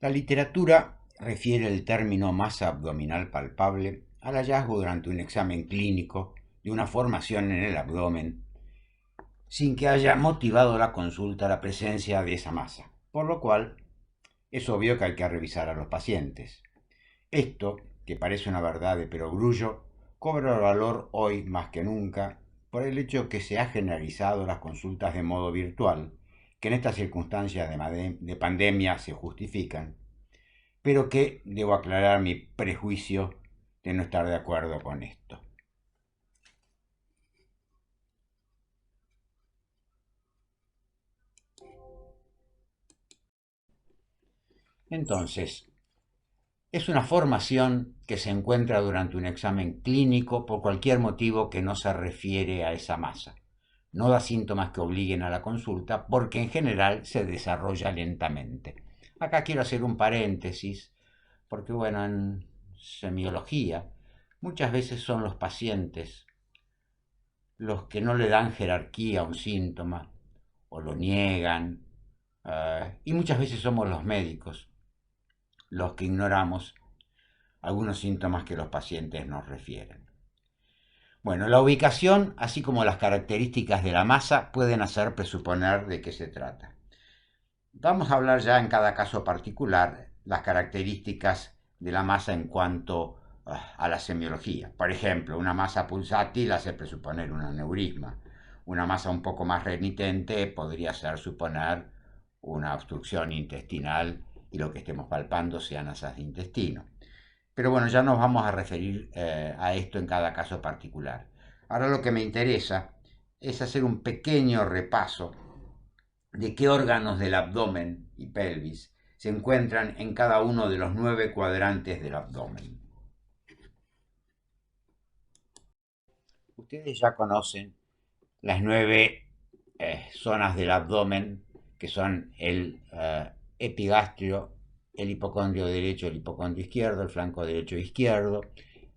La literatura refiere el término masa abdominal palpable al hallazgo durante un examen clínico de una formación en el abdomen sin que haya motivado la consulta la presencia de esa masa, por lo cual es obvio que hay que revisar a los pacientes. Esto, que parece una verdad de perogrullo, cobra valor hoy más que nunca por el hecho que se ha generalizado las consultas de modo virtual, que en estas circunstancias de pandemia se justifican, pero que debo aclarar mi prejuicio de no estar de acuerdo con esto. Entonces, es una formación que se encuentra durante un examen clínico por cualquier motivo que no se refiere a esa masa. No da síntomas que obliguen a la consulta porque en general se desarrolla lentamente. Acá quiero hacer un paréntesis porque, bueno, en semiología muchas veces son los pacientes los que no le dan jerarquía a un síntoma o lo niegan, y muchas veces somos los médicos los que ignoramos algunos síntomas que los pacientes nos refieren. Bueno, la ubicación, así como las características de la masa, pueden hacer presuponer de qué se trata. Vamos a hablar ya en cada caso particular las características de la masa en cuanto a la semiología. Por ejemplo, una masa pulsátil hace presuponer un aneurisma. Una masa un poco más remitente podría hacer suponer una obstrucción intestinal y lo que estemos palpando sean asas de intestino. Pero bueno, ya nos vamos a referir a esto en cada caso particular. Ahora lo que me interesa es hacer un pequeño repaso de qué órganos del abdomen y pelvis se encuentran en cada uno de los 9 cuadrantes del abdomen. Ustedes ya conocen las 9 zonas del abdomen, que son el epigastrio, el hipocondrio derecho, el hipocondrio izquierdo, el flanco derecho e izquierdo,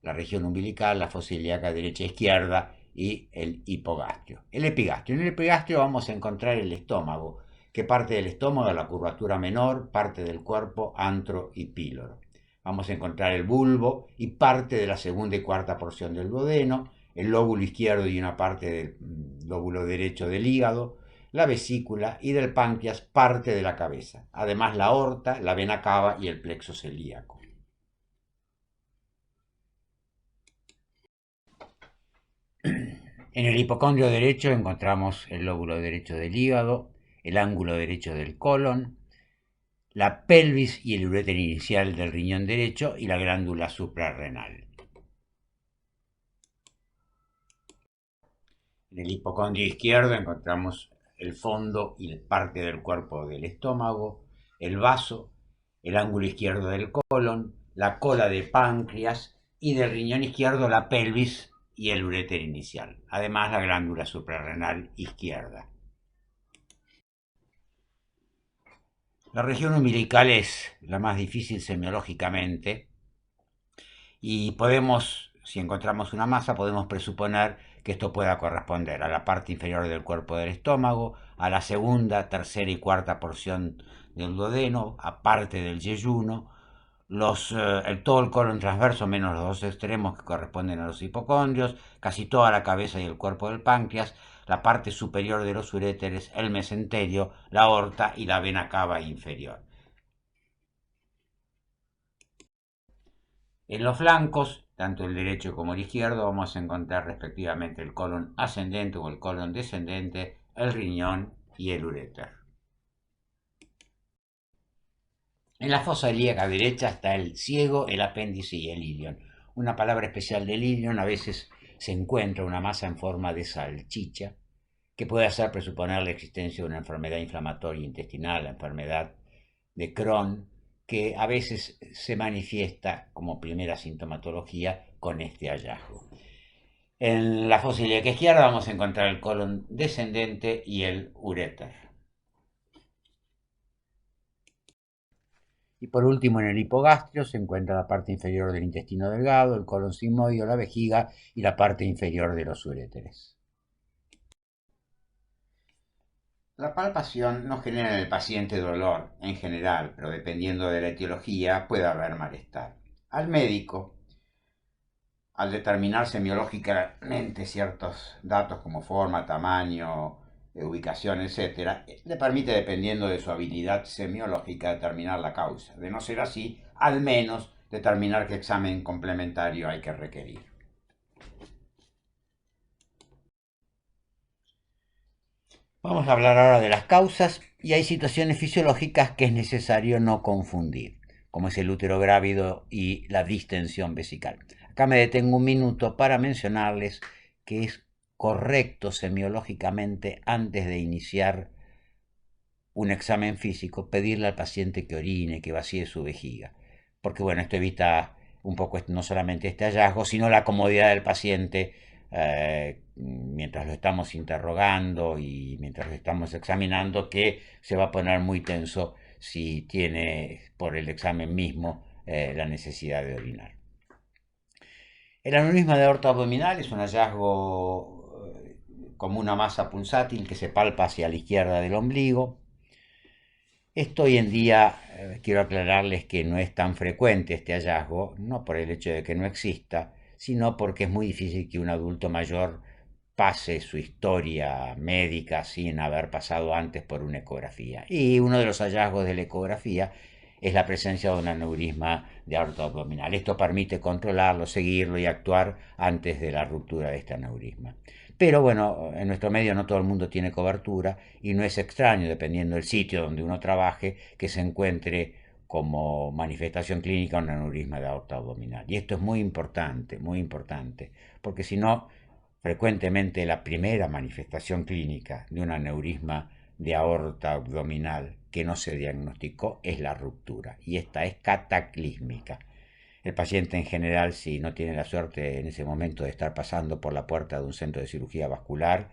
la región umbilical, la fosa ilíaca derecha e izquierda y el hipogastrio. El epigastrio. En el epigastrio vamos a encontrar el estómago, que parte del estómago de la curvatura menor, parte del cuerpo, antro y píloro. Vamos a encontrar el bulbo y parte de la segunda y cuarta porción del duodeno, el lóbulo izquierdo y una parte del lóbulo derecho del hígado, la vesícula y del páncreas parte de la cabeza, además la aorta, la vena cava y el plexo celíaco. En el hipocondrio derecho encontramos el lóbulo derecho del hígado, el ángulo derecho del colon, la pelvis y el uréter inicial del riñón derecho y la glándula suprarrenal. En el hipocondrio izquierdo encontramos el fondo y parte del cuerpo del estómago, el vaso, el ángulo izquierdo del colon, la cola de páncreas y del riñón izquierdo la pelvis y el uréter inicial. Además la glándula suprarrenal izquierda. La región umbilical es la más difícil semiológicamente y podemos, si encontramos una masa, podemos presuponer que esto pueda corresponder a la parte inferior del cuerpo del estómago, a la segunda, tercera y cuarta porción del duodeno, a parte del yeyuno, todo el colon transverso menos los dos extremos que corresponden a los hipocondrios, casi toda la cabeza y el cuerpo del páncreas, la parte superior de los uréteres, el mesenterio, la aorta y la vena cava inferior. En los flancos, tanto el derecho como el izquierdo, vamos a encontrar respectivamente el colon ascendente o el colon descendente, el riñón y el uréter. En la fosa ilíaca derecha está el ciego, el apéndice y el ilion. Una palabra especial del ilion: a veces se encuentra una masa en forma de salchicha que puede hacer presuponer la existencia de una enfermedad inflamatoria intestinal, la enfermedad de Crohn, que a veces se manifiesta como primera sintomatología con este hallazgo. En la fosa ilíaca izquierda vamos a encontrar el colon descendente y el uréter. Y por último, en el hipogastrio se encuentra la parte inferior del intestino delgado, el colon sigmoide, la vejiga y la parte inferior de los uréteres. La palpación no genera en el paciente dolor en general, pero dependiendo de la etiología puede haber malestar. Al médico, al determinar semiológicamente ciertos datos como forma, tamaño, ubicación, etcétera, le permite, dependiendo de su habilidad semiológica, determinar la causa. De no ser así, al menos determinar qué examen complementario hay que requerir. Vamos a hablar ahora de las causas y hay situaciones fisiológicas que es necesario no confundir, como es el útero grávido y la distensión vesical. Acá me detengo un minuto para mencionarles que es correcto semiológicamente antes de iniciar un examen físico pedirle al paciente que orine, que vacíe su vejiga, porque bueno, esto evita un poco no solamente este hallazgo, sino la comodidad del paciente mientras lo estamos interrogando y mientras lo estamos examinando, que se va a poner muy tenso si tiene por el examen mismo la necesidad de orinar. El aneurisma de aorta abdominal es un hallazgo como una masa pulsátil que se palpa hacia la izquierda del ombligo. Esto hoy en día, quiero aclararles que no es tan frecuente este hallazgo, no por el hecho de que no exista, sino porque es muy difícil que un adulto mayor pase su historia médica sin haber pasado antes por una ecografía. Y uno de los hallazgos de la ecografía es la presencia de un aneurisma de aorta abdominal. Esto permite controlarlo, seguirlo y actuar antes de la ruptura de este aneurisma. Pero bueno, en nuestro medio no todo el mundo tiene cobertura y no es extraño, dependiendo del sitio donde uno trabaje, que se encuentre como manifestación clínica un aneurisma de aorta abdominal. Y esto es muy importante, porque si no, frecuentemente la primera manifestación clínica de un aneurisma de aorta abdominal que no se diagnosticó es la ruptura, y esta es cataclísmica. El paciente en general, si no tiene la suerte en ese momento de estar pasando por la puerta de un centro de cirugía vascular,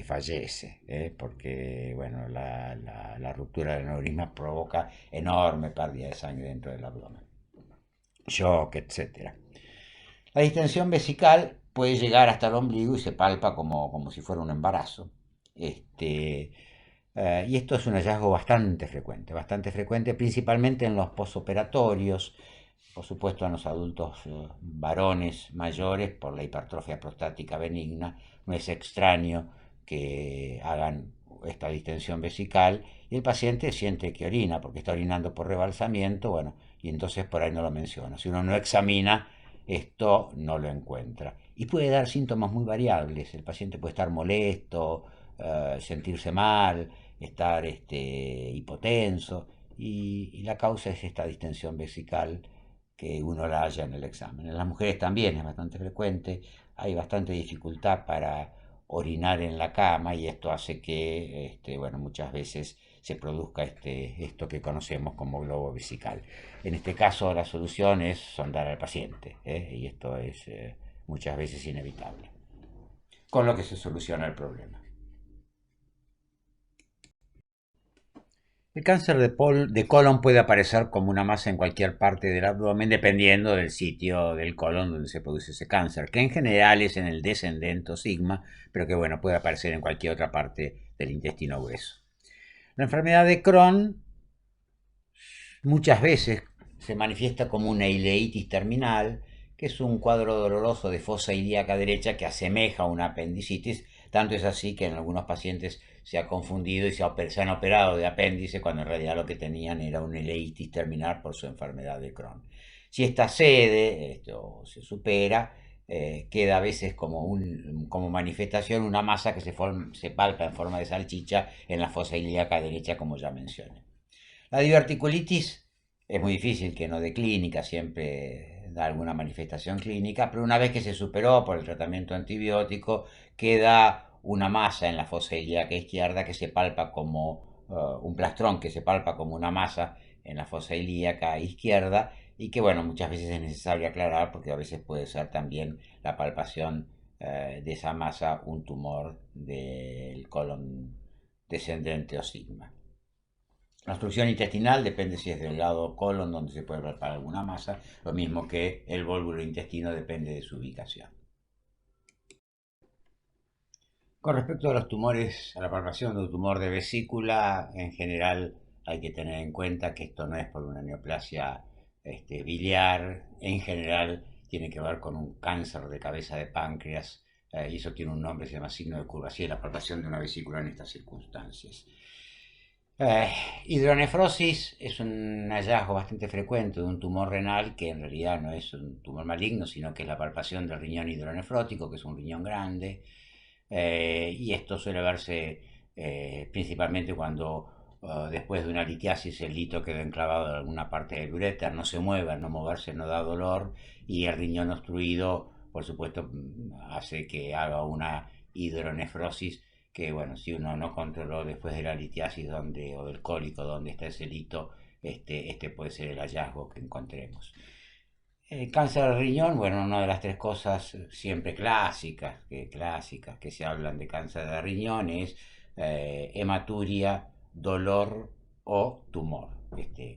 fallece, porque bueno, la ruptura del aneurisma provoca enorme pérdida de sangre dentro del abdomen, shock, etcétera. La distensión vesical puede llegar hasta el ombligo y se palpa como si fuera un embarazo. Y esto es un hallazgo bastante frecuente, principalmente en los posoperatorios, por supuesto en los adultos varones mayores por la hipertrofia prostática benigna. No es extraño que hagan esta distensión vesical y el paciente siente que orina porque está orinando por rebalsamiento, bueno, y entonces por ahí no lo menciona. Si uno no examina, esto no lo encuentra. Y puede dar síntomas muy variables. El paciente puede estar molesto, sentirse mal, estar hipotenso, y la causa es esta distensión vesical que uno la halla en el examen. En las mujeres también es bastante frecuente, hay bastante dificultad para orinar en la cama y esto hace que bueno, muchas veces se produzca esto que conocemos como globo vesical. En este caso la solución es sondar al paciente, y esto es muchas veces inevitable, con lo que se soluciona el problema. El cáncer de colon puede aparecer como una masa en cualquier parte del abdomen dependiendo del sitio del colon donde se produce ese cáncer, que en general es en el descendente o sigma, pero que bueno, puede aparecer en cualquier otra parte del intestino grueso. La enfermedad de Crohn muchas veces se manifiesta como una ileitis terminal, que es un cuadro doloroso de fosa ilíaca derecha que asemeja a una apendicitis. Tanto es así que en algunos pacientes se ha confundido y se han operado de apéndice cuando en realidad lo que tenían era una ileitis terminal por su enfermedad de Crohn. Si esta cede, esto se supera, queda a veces como manifestación una masa que se palpa en forma de salchicha en la fosa ilíaca derecha, como ya mencioné. La diverticulitis es muy difícil que no dé clínica, siempre da alguna manifestación clínica, pero una vez que se superó por el tratamiento antibiótico, queda una masa en la fosa ilíaca izquierda que se palpa como un plastrón que se palpa como una masa en la fosa ilíaca izquierda, y que bueno, muchas veces es necesario aclarar porque a veces puede ser también la palpación de esa masa un tumor del colon descendente o sigma. La obstrucción intestinal depende si es del lado colon, donde se puede palpar alguna masa, lo mismo que el volvulo intestino depende de su ubicación. Con respecto a los tumores, a la palpación de un tumor de vesícula, en general hay que tener en cuenta que esto no es por una neoplasia biliar, en general tiene que ver con un cáncer de cabeza de páncreas, y eso tiene un nombre, se llama signo de curva, así es la palpación de una vesícula en estas circunstancias. Eh, Hidronefrosis es un hallazgo bastante frecuente de un tumor renal que en realidad no es un tumor maligno, sino que es la palpación del riñón hidronefrótico, que es un riñón grande, y esto suele verse principalmente cuando después de una litiasis el lito quedó enclavado en alguna parte del uréter, no se mueve, al no moverse no da dolor, y el riñón obstruido, por supuesto, hace que haga una hidronefrosis que, bueno, si uno no controló después de la litiasis o del cólico donde está ese lito, este puede ser el hallazgo que encontremos. Cáncer de riñón, bueno, una de las tres cosas siempre clásicas que se hablan de cáncer de riñón es hematuria, dolor o tumor.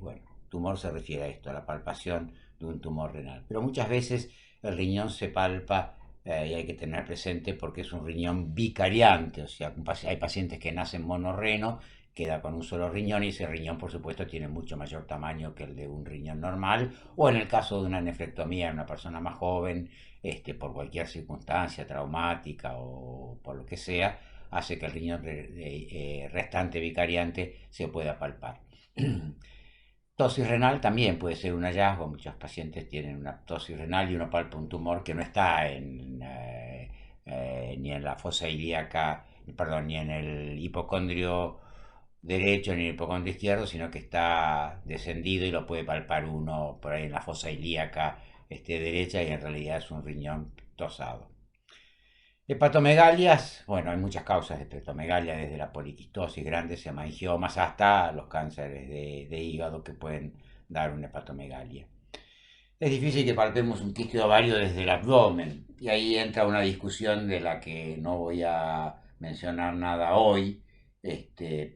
Bueno, tumor se refiere a esto, a la palpación de un tumor renal. Pero muchas veces el riñón se palpa y hay que tener presente porque es un riñón bicariante, o sea, hay pacientes que nacen monorreno, queda con un solo riñón y ese riñón por supuesto tiene mucho mayor tamaño que el de un riñón normal, o en el caso de una nefrectomía en una persona más joven, por cualquier circunstancia traumática o por lo que sea, hace que el riñón restante vicariante se pueda palpar. Tosis renal también puede ser un hallazgo. Muchos pacientes tienen una tosis renal y uno palpa un tumor que no está ni en la fosa ilíaca, perdón, ni en el hipocondrio derecho ni en el hipocondrio izquierdo, sino que está descendido y lo puede palpar uno por ahí en la fosa ilíaca derecha y en realidad es un riñón tosado. Hepatomegalias, bueno, hay muchas causas de hepatomegalia, desde la poliquistosis, grandes hemangiomas, hasta los cánceres de hígado que pueden dar una hepatomegalia. Es difícil que palpemos un quiste de ovario desde el abdomen, y ahí entra una discusión de la que no voy a mencionar nada hoy,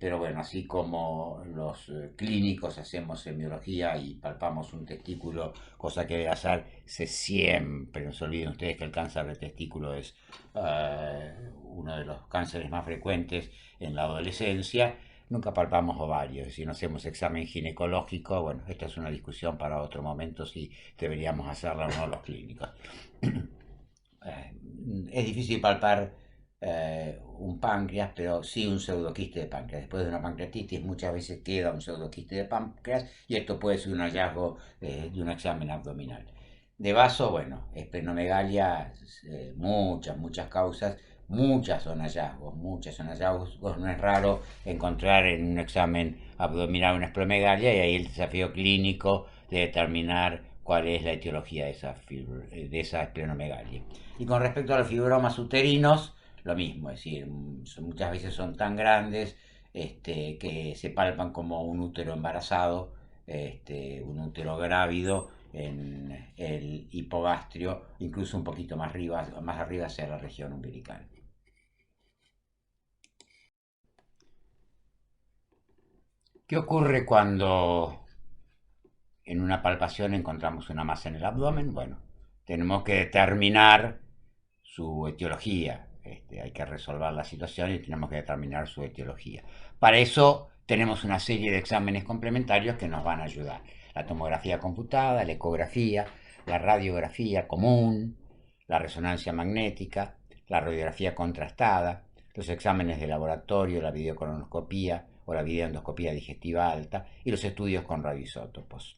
pero bueno, así como los clínicos hacemos semiología y palpamos un testículo, cosa que debe hacerse siempre, no se olviden ustedes que el cáncer de testículo es uno de los cánceres más frecuentes en la adolescencia. Nunca palpamos ovarios, si no hacemos examen ginecológico, bueno, esta es una discusión para otro momento si deberíamos hacerla o no los clínicos. Es difícil palpar un páncreas, pero sí un pseudoquiste de páncreas. Después de una pancreatitis muchas veces queda un pseudoquiste de páncreas y esto puede ser un hallazgo de un examen abdominal. De vaso, bueno, esplenomegalia, muchas causas, muchas son hallazgos, no es raro encontrar en un examen abdominal una esplenomegalia y ahí el desafío clínico de determinar cuál es la etiología de esa esplenomegalia. Y con respecto a los fibromas uterinos, lo mismo, es decir, muchas veces son tan grandes que se palpan como un útero embarazado, un útero grávido en el hipogastrio, incluso un poquito más arriba hacia la región umbilical. ¿Qué ocurre cuando en una palpación encontramos una masa en el abdomen? Bueno, tenemos que determinar su etiología. Hay que resolver la situación y tenemos que determinar su etiología. Para eso tenemos una serie de exámenes complementarios que nos van a ayudar. La tomografía computada, la ecografía, la radiografía común, la resonancia magnética, la radiografía contrastada, los exámenes de laboratorio, la videocolonoscopía o la videoendoscopía digestiva alta y los estudios con radioisótopos.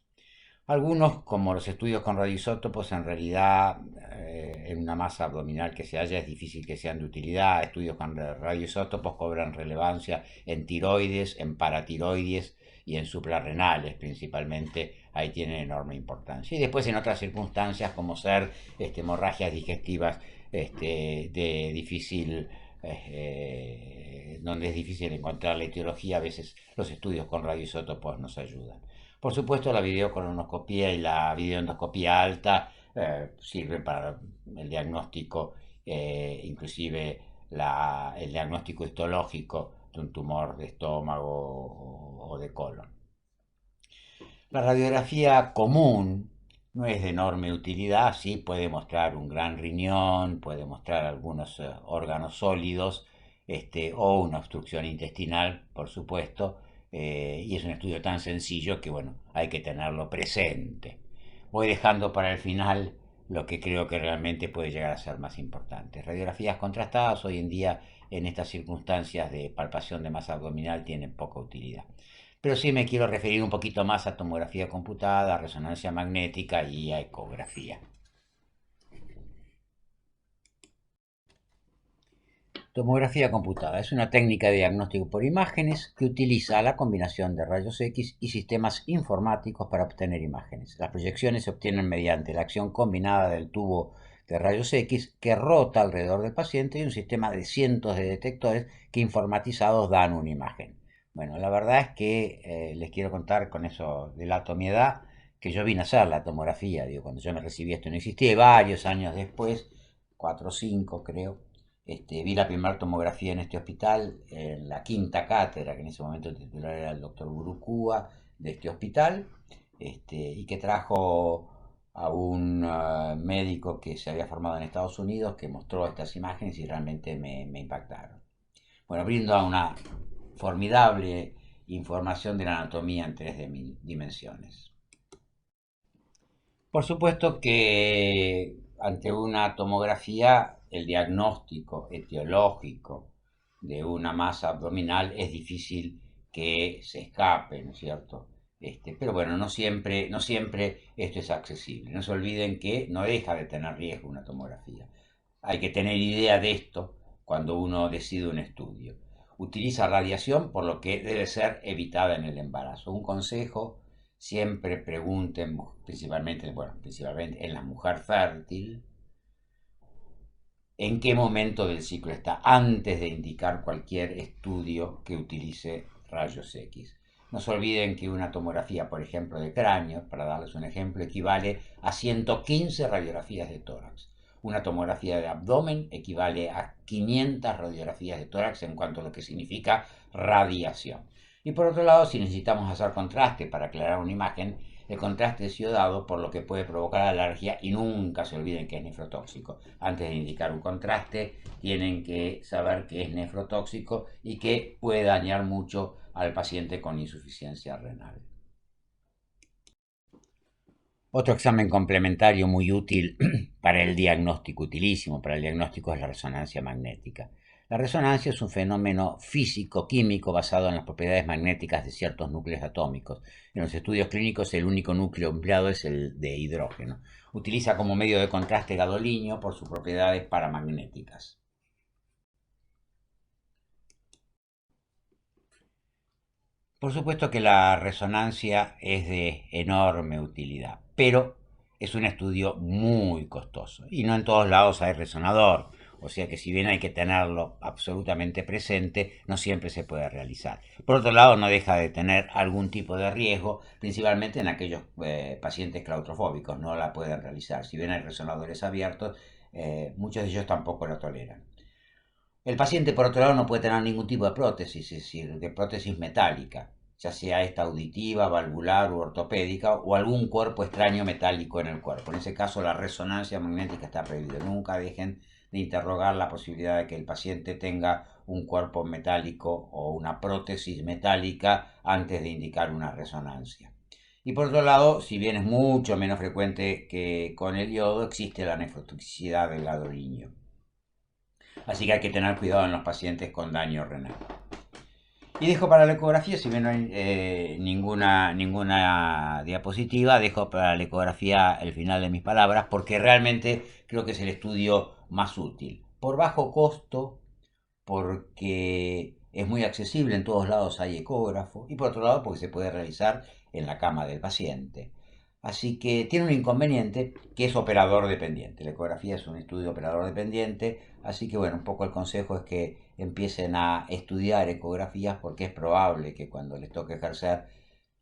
Algunos, como los estudios con radioisótopos, en realidad en una masa abdominal que se halla es difícil que sean de utilidad. Estudios con radioisótopos cobran relevancia en tiroides, en paratiroides y en suprarrenales principalmente. Ahí tienen enorme importancia. Y después en otras circunstancias como ser hemorragias digestivas de difícil donde es difícil encontrar la etiología, a veces los estudios con radioisótopos nos ayudan. Por supuesto, la videocolonoscopía y la videoendoscopía alta sirven para el diagnóstico, inclusive el diagnóstico histológico de un tumor de estómago o de colon. La radiografía común no es de enorme utilidad, sí puede mostrar un gran riñón, puede mostrar algunos órganos sólidos, o una obstrucción intestinal, por supuesto, y es un estudio tan sencillo que, bueno, hay que tenerlo presente. Voy dejando para el final lo que creo que realmente puede llegar a ser más importante. Radiografías contrastadas hoy en día en estas circunstancias de palpación de masa abdominal tienen poca utilidad. Pero sí me quiero referir un poquito más a tomografía computada, a resonancia magnética y a ecografía. Tomografía computada es una técnica de diagnóstico por imágenes que utiliza la combinación de rayos X y sistemas informáticos para obtener imágenes. Las proyecciones se obtienen mediante la acción combinada del tubo de rayos X que rota alrededor del paciente y un sistema de cientos de detectores que informatizados dan una imagen. Bueno, la verdad es que les quiero contar, con eso delato mi edad, que yo vine a hacer la tomografía. Digo, cuando yo me recibí esto no existía, y varios años después, 4 o 5 creo, vi la primera tomografía en este hospital, en la quinta cátedra, que en ese momento el titular era el doctor Burucúa de este hospital, y que trajo a un médico que se había formado en Estados Unidos, que mostró estas imágenes y realmente me impactaron. Bueno, brinda una formidable información de la anatomía en tres dimensiones. Por supuesto que ante una tomografía el diagnóstico etiológico de una masa abdominal es difícil que se escape, ¿no es cierto? Pero bueno, no siempre esto es accesible. No se olviden que no deja de tener riesgo una tomografía. Hay que tener idea de esto cuando uno decide un estudio. Utiliza radiación, por lo que debe ser evitada en el embarazo. Un consejo: siempre pregunten, principalmente en la mujer fértil, en qué momento del ciclo está antes de indicar cualquier estudio que utilice rayos X. No se olviden que una tomografía, por ejemplo, de cráneo, para darles un ejemplo, equivale a 115 radiografías de tórax. Una tomografía de abdomen equivale a 500 radiografías de tórax en cuanto a lo que significa radiación. Y por otro lado, si necesitamos hacer contraste para aclarar una imagen, el contraste es iodado, por lo que puede provocar alergia, y nunca se olviden que es nefrotóxico. Antes de indicar un contraste, tienen que saber que es nefrotóxico y que puede dañar mucho al paciente con insuficiencia renal. Otro examen complementario muy útil para el diagnóstico, utilísimo para el diagnóstico, es la resonancia magnética. La resonancia es un fenómeno físico-químico basado en las propiedades magnéticas de ciertos núcleos atómicos. En los estudios clínicos el único núcleo empleado es el de hidrógeno. Utiliza como medio de contraste gadolínio por sus propiedades paramagnéticas. Por supuesto que la resonancia es de enorme utilidad, pero es un estudio muy costoso y no en todos lados hay resonador, o sea que si bien hay que tenerlo absolutamente presente, no siempre se puede realizar. Por otro lado, no deja de tener algún tipo de riesgo, principalmente en aquellos pacientes claustrofóbicos, no la pueden realizar. Si bien hay resonadores abiertos, muchos de ellos tampoco lo toleran. El paciente, por otro lado, no puede tener ningún tipo de prótesis, es decir, de prótesis metálica, ya sea esta auditiva, valvular u ortopédica, o algún cuerpo extraño metálico en el cuerpo. En ese caso, la resonancia magnética está prohibida. Nunca dejen de interrogar la posibilidad de que el paciente tenga un cuerpo metálico o una prótesis metálica antes de indicar una resonancia. Y por otro lado, si bien es mucho menos frecuente que con el yodo, existe la nefrotoxicidad del gadolínio. Así que hay que tener cuidado en los pacientes con daño renal. Y dejo para la ecografía, si bien no hay ninguna diapositiva, dejo para la ecografía el final de mis palabras, porque realmente creo que es el estudio más útil. Por bajo costo, porque es muy accesible, en todos lados hay ecógrafo, y por otro lado porque se puede realizar en la cama del paciente. Así que tiene un inconveniente, que es operador dependiente. La ecografía es un estudio operador dependiente, así que bueno, un poco el consejo es que empiecen a estudiar ecografías, porque es probable que cuando les toque ejercer,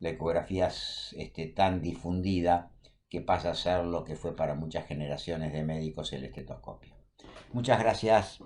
la ecografía esté tan difundida que pasa a ser lo que fue para muchas generaciones de médicos el estetoscopio. Muchas gracias.